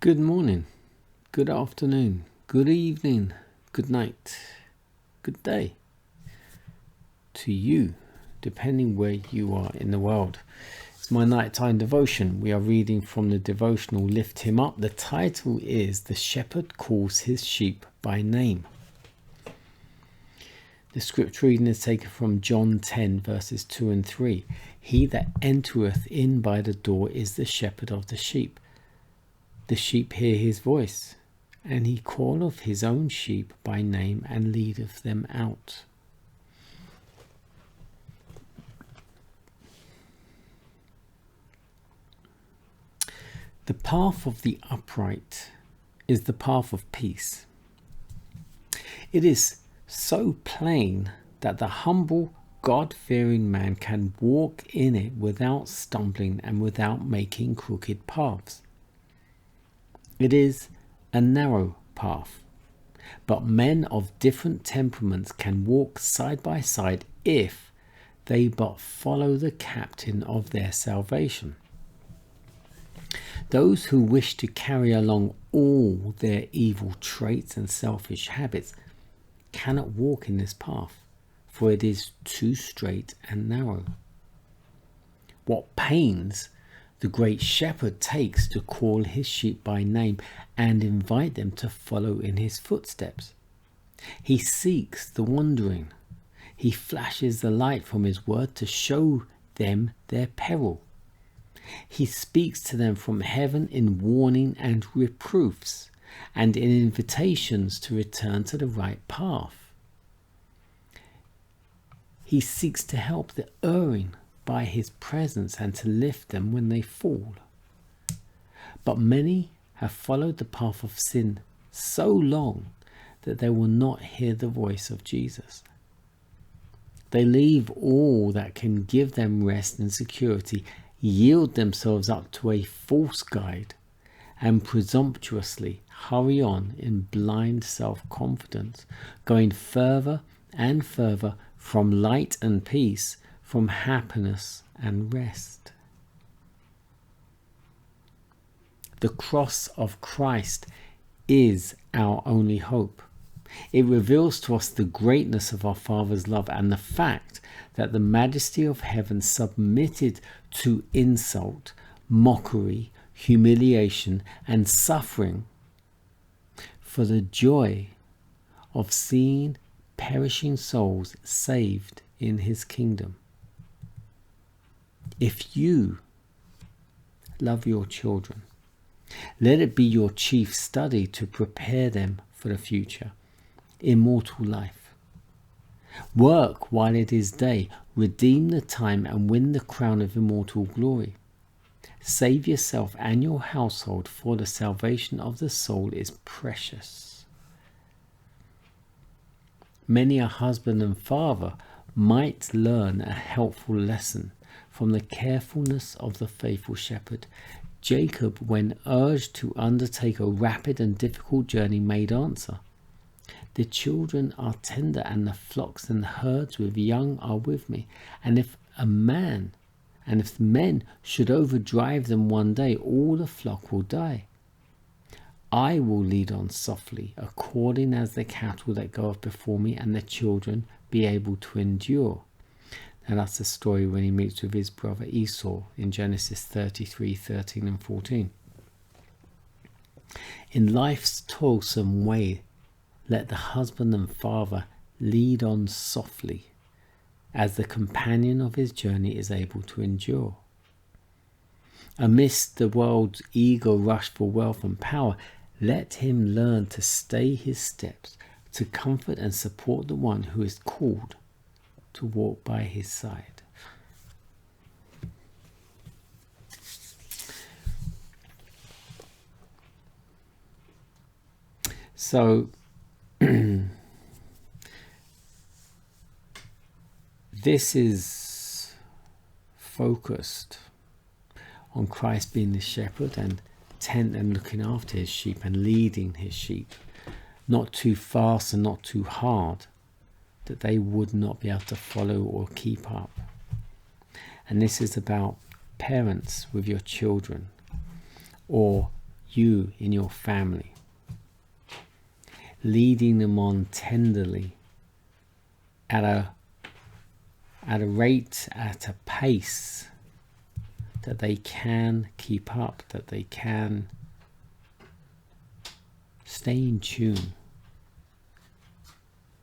Good morning, good afternoon, good evening, good night, good day to you, depending where you are in the world. It's my nighttime devotion. We are reading from the devotional Lift Him Up. The title is The Shepherd Calls His Sheep by Name. The scripture reading is taken from John 10 verses 2 and 3. He that entereth in by the door is the shepherd of the sheep. The sheep hear his voice, and he calleth his own sheep by name and leadeth them out. The path of the upright is the path of peace. It is so plain that the humble, God-fearing man can walk in it without stumbling and without making crooked paths. It is a narrow path, but men of different temperaments can walk side by side if they but follow the captain of their salvation. Those who wish to carry along all their evil traits and selfish habits cannot walk in this path, for it is too straight and narrow. What pains the great shepherd takes to call his sheep by name and invite them to follow in his footsteps. He seeks the wandering. He flashes the light from his word to show them their peril. He speaks to them from heaven in warning and reproofs, and in invitations to return to the right path. He seeks to help the erring by his presence and to lift them when they fall. But many have followed the path of sin so long that they will not hear the voice of Jesus. They leave all that can give them rest and security, yield themselves up to a false guide, and presumptuously hurry on in blind self-confidence, going further and further from light and peace, from happiness and rest. The cross of Christ is our only hope. It reveals to us the greatness of our Father's love and the fact that the majesty of heaven submitted to insult, mockery, humiliation, and suffering for the joy of seeing perishing souls saved in his kingdom. If you love your children, let it be your chief study to prepare them for the future, immortal life. Work while it is day, redeem the time and win the crown of immortal glory. Save yourself and your household, for the salvation of the soul is precious. Many a husband and father might learn a helpful lesson from the carefulness of the faithful shepherd. Jacob, when urged to undertake a rapid and difficult journey, made answer, "The children are tender, and the flocks and herds with young are with me. And if men should overdrive them one day, all the flock will die. I will lead on softly, according as the cattle that goeth before me, and the children be able to endure." And that's the story when he meets with his brother Esau in Genesis 33, 13 and 14. In life's toilsome way, let the husband and father lead on softly, as the companion of his journey is able to endure. Amidst the world's eager rush for wealth and power, let him learn to stay his steps, to comfort and support the one who is called to walk by his side. So this is focused on Christ being the shepherd and looking after his sheep and leading his sheep, not too fast and not too hard, that they would not be able to follow or keep up. And this is about parents with your children, or you in your family, leading them on tenderly at a rate, at a pace that they can keep up, that they can stay in tune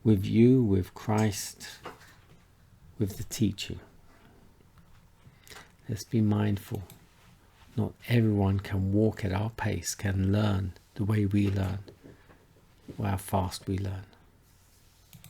with you, with Christ, with the teacher. Let's be mindful. Not everyone can walk at our pace, can learn the way we learn, or how fast we learn.